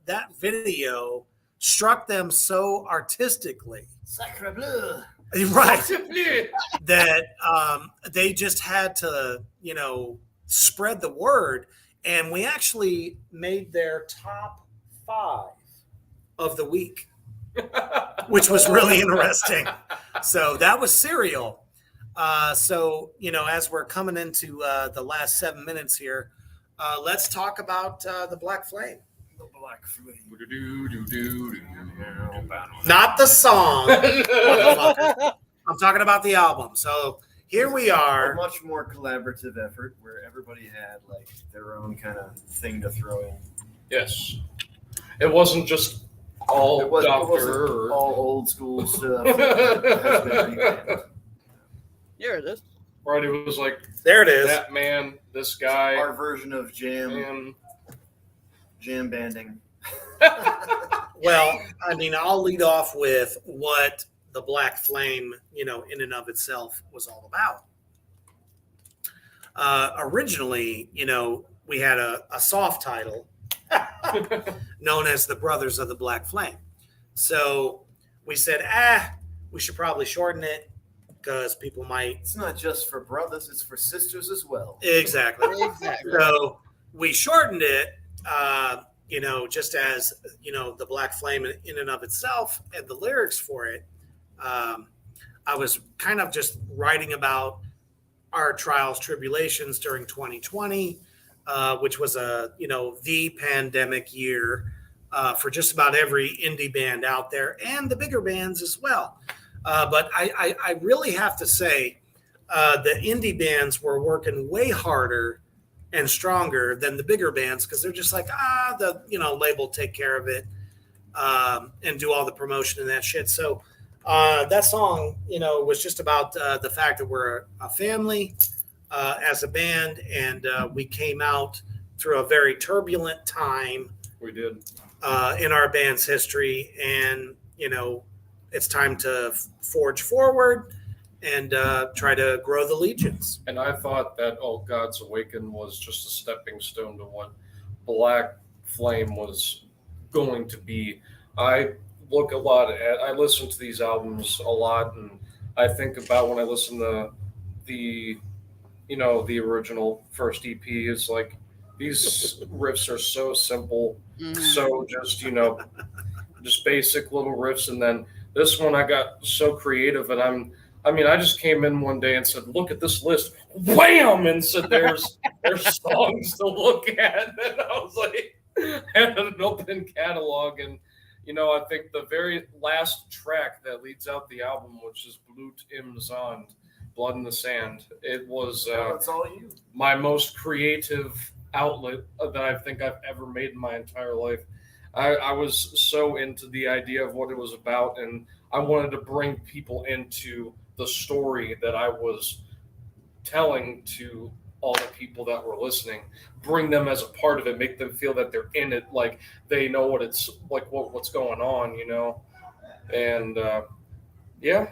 that video struck them so artistically. Sacre bleu. Right. That they just had to, spread the word. And we actually made their top 5 of the week, which was really interesting. So that was serial. So, as we're coming into the last 7 minutes here, let's talk about the Black Flame. The Black Flame. Not the song. I'm talking about the album. So here we A are. much more collaborative effort where everybody had like their own kind of thing to throw in. Yes. It wasn't just all It wasn't doctor. all old school stuff. It has been revamped. Here it is. Right, it was like There it is. that man, this guy, Our version of jam and banding. Well, I mean, I'll lead off with what the Black Flame, in and of itself was all about. Originally, we had a soft title known as the Brothers of the Black Flame. So we said, we should probably shorten it because people might. It's not just for brothers, it's for sisters as well. Exactly. Exactly. So we shortened it, just as, the Black Flame in and of itself and the lyrics for it. I was kind of just writing about our trials, tribulations during 2020, which was the pandemic year for just about every indie band out there and the bigger bands as well. But I really have to say the indie bands were working way harder and stronger than the bigger bands because they're just like, the label take care of it and do all the promotion and that shit. So That song, was just about the fact that we're a family as a band, and we came out through a very turbulent time We did. in our band's history, and it's time to forge forward and try to grow the legions. And I thought that All Gods Awaken was just a stepping stone to what Black Flame was going to be. I I listen to these albums a lot, and I think about when I listen to the, the original first EP, is like these riffs are so simple, so just basic little riffs, and then this one I got so creative, and I just came in one day and said, "Look at this list," wham, and said, "There's songs to look at," and I was like, had an open catalog, and I think the very last track that leads out the album, which is Blut im Sand, Blood in the Sand, it was It's all you. my most creative outlet that I think I've ever made in my entire life. I was so into the idea of what it was about, and I wanted to bring people into the story that I was telling to all the people that were listening, bring them as a part of it, make them feel that they're in it, like they know what it's like, what's going on, and yeah.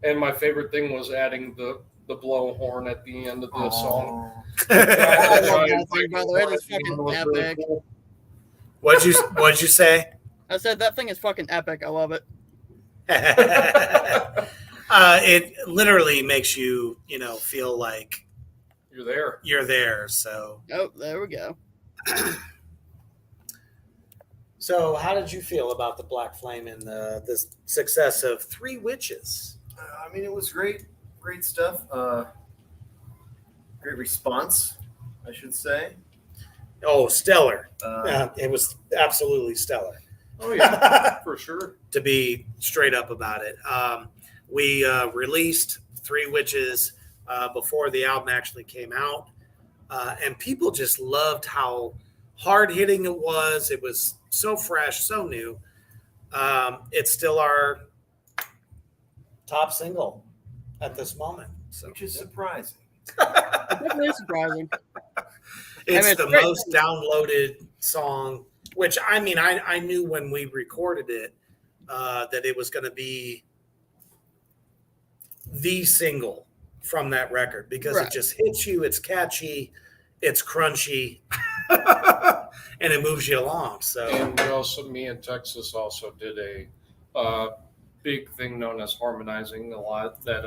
And my favorite thing was adding the blowhorn at the end of the song. I love that thing, brother. It is fucking epic. What'd you say? I said that thing is fucking epic. I love it. It literally makes you, feel like You're there. So, Oh, there we go. so how did you feel about the Black Flame and the success of Three Witches? It was great stuff. Great response, I should say. Oh, stellar! Uh, It was absolutely stellar. Oh yeah, for sure. To be straight up about it, we released Three Witches before the album actually came out, and people just loved how hard hitting it was. It was so fresh, so new. It's still our top single at this moment. So which is surprising. Definitely surprising. it's it's the great. most downloaded song, which I knew when we recorded it that it was going to be the single from that record because Right. it just hits you. It's catchy, it's crunchy, and it moves you along. So And me and Texas also did a big thing known as harmonizing a lot that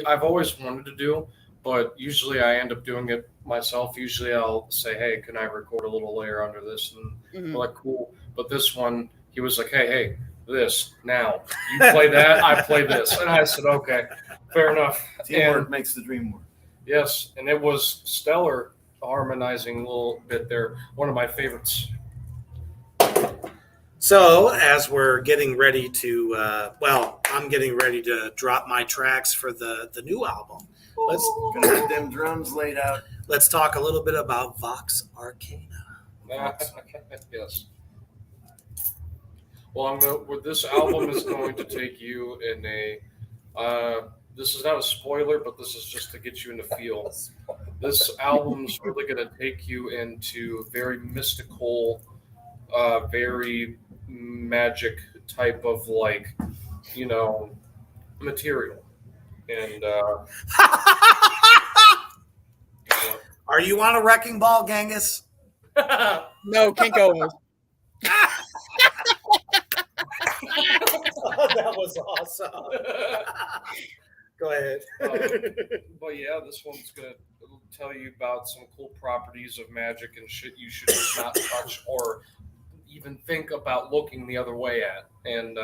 I've always wanted to do, but usually I end up doing it myself. Usually I'll say, "Hey, can I record a little layer under this?" And Mhm. we're like, "Cool." But this one, he was like, "Hey, this now. You play that, I play this," and I said, "Okay, fair enough." Teamwork And makes the dream work. yes, and it was stellar harmonizing a little bit there. One of my favorites. So as we're getting ready to, I'm getting ready to drop my tracks for the new album. Gonna get them drums laid out. Let's talk a little bit about Vox Arcana. Yes. Well, this album is going to take you in a. This is not a spoiler, but this is just to get you in the feel. This album's really going to take you into very mystical, very magic type of material, and Are you on a wrecking ball, Genghis? No, Kinko was. Oh, that was awesome. Go ahead. But yeah, this one's gonna tell you about some cool properties of magic and shit you should not touch or even think about looking the other way at. And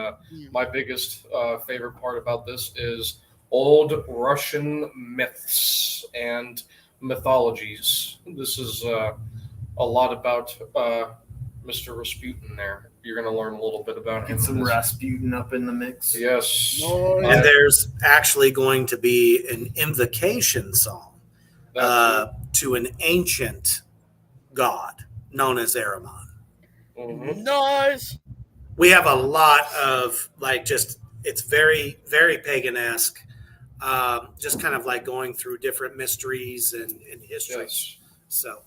my biggest favorite part about this is old Russian myths and mythologies. This is a lot about Mr. Rasputin there. You're going to learn a little bit about him. Get some Rasputin up in the mix. Yes. And there's actually going to be an invocation song to an ancient god known as Ahriman. Mhm. Nice. we have a lot of like it's very, very pagan-esque. Just kind of like going through different mysteries and history. Yes. So,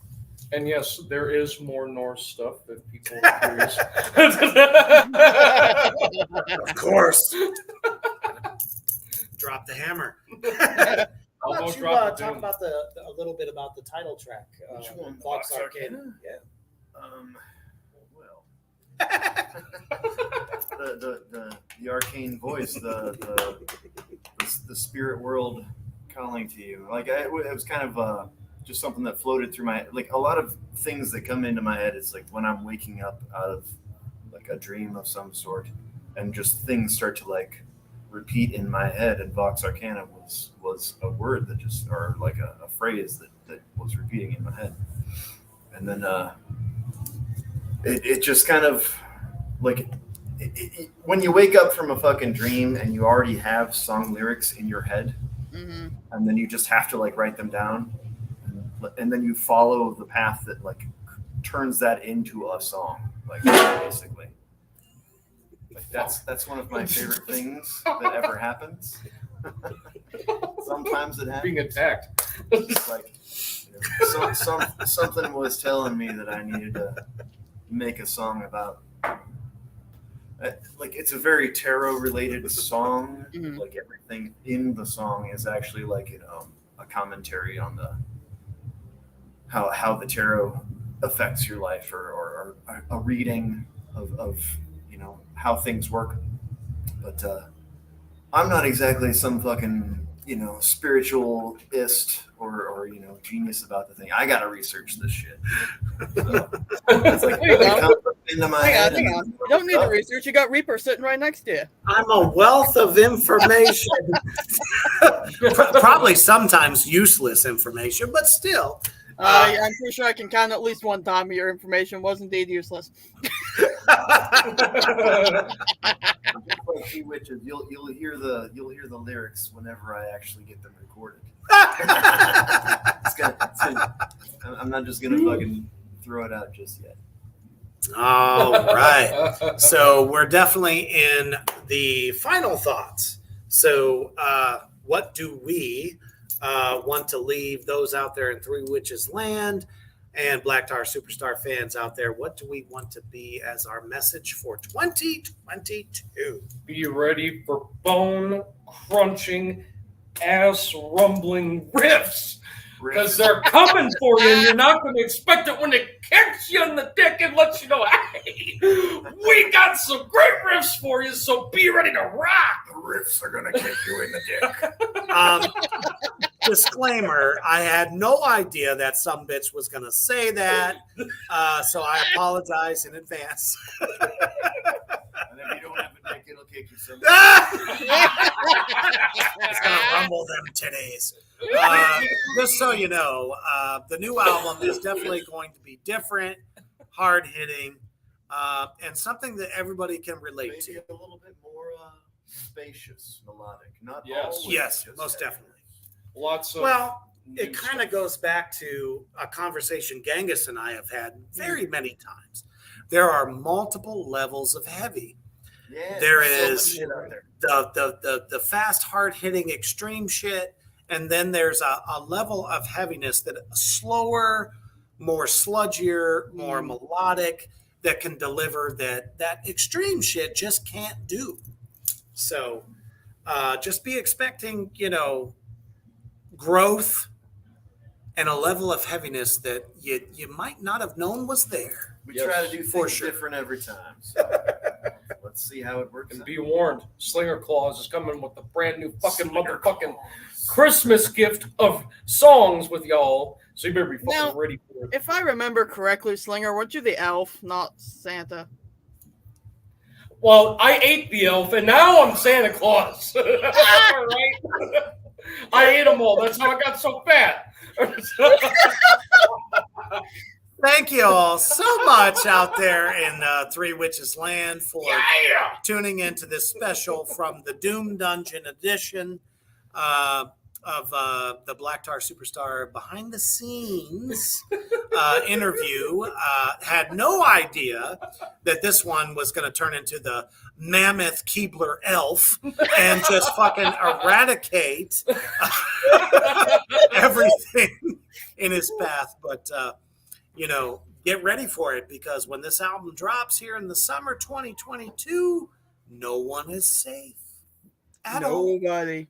And yes, there is more Norse stuff that people are curious. of course, drop the hammer. How about Almost you dropped the talk doom. about a little bit about the title track? Which one? Vox Vox Arcana. Arcana? Yeah. Well, the arcane voice, the spirit world calling to you. Like it was kind of just something that floated through my, like a lot of things that come into my head. It's like when I'm waking up out of like a dream of some sort, and just things start to like repeat in my head. And Vox Arcana was a word that just, or like a phrase that was repeating in my head. And then it just kind of like when you wake up from a fucking dream and you already have song lyrics in your head, Mm-hmm. and then you just have to like write them down, and then you follow the path that like turns that into a song, like basically. Like that's one of my favorite things that ever happens. Sometimes it happens. Being attacked. It's like, something was telling me that I needed to make a song about. Like it's a very tarot related song. Mhm. Like everything in the song is actually like a commentary on the how the tarot affects your life, or a reading of how things work. But I'm not exactly some fucking spiritualist or genius about the thing. I gotta research this shit. So, it's like There you it go. comes up into my head. Hang on. You don't need to research. You got Reaper sitting right next to you. I'm a wealth of information. Probably sometimes useless information, but still. I'm pretty sure I can count at least one time your information was indeed useless. Like She Witches, you'll hear the lyrics whenever I actually get them recorded. I'm not just gonna fucking throw it out just yet. All right. So we're definitely in the final thoughts. So what do we want to leave those out there in Three Witches Land and Black Tar Superstar fans out there? What do we want to be as our message for 2022? Be ready for bone crunching, ass rumbling riffs. Because they're coming for you, and you're not going to expect it when it kicks you in the dick and lets you know, hey, we got some great riffs for you, so be ready to rock. The riffs are gonna kick you in the dick. Disclaimer, I had no idea that some bitch was going to say that, so I apologize in advance. And if you don't have a dick, it'll kick you some. It's going to rumble them titties. Just so you know, the new album is definitely going to be different, hard-hitting, and something that everybody can relate to. Maybe a little bit more spacious, melodic. Not Yes. always Yes, just most heavy. definitely. Lots of Well, new it kind of stuff. goes back to a conversation Genghis and I have had very many times. There are multiple levels of heavy. Yeah, There there's so much is shit out there. the fast, hard-hitting, extreme shit, and then there's a level of heaviness that slower, more sludgier, more melodic, that can deliver that extreme shit just can't do. So just be expecting, growth and a level of heaviness that you might not have known was there. We Yes, try to do for things sure. different every time. So let's see how it works. And out. be warned, Slinger Claus is coming with a brand new fucking Slinger motherfucking Claus. Christmas gift of songs with y'all. So you better be fucking Now- ready for it. If I remember correctly, Slinger, weren't you the elf, not Santa? Well, I ate the elf, and now I'm Santa Claus. All right? I ate them all. That's how I got so fat. Thank you all so much out there in Three Witches Land for tuning into this special from the Doom Dungeon edition. of the Black Tar Superstar behind the scenes interview had no idea that this one was going to turn into the mammoth Keebler elf and just fucking eradicate everything in his path. But, get ready for it, because when this album drops here in the summer 2022, no one is safe at all. Nobody.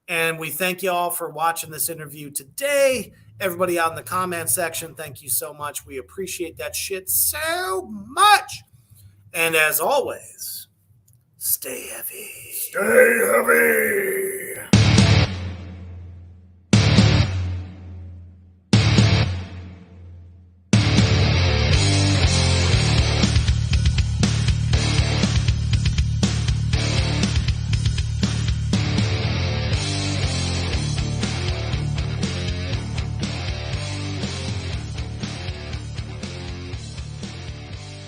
And we thank you all for watching this interview today. Everybody out in the comment section, thank you so much. We appreciate that shit so much. And as always, stay heavy. Stay heavy.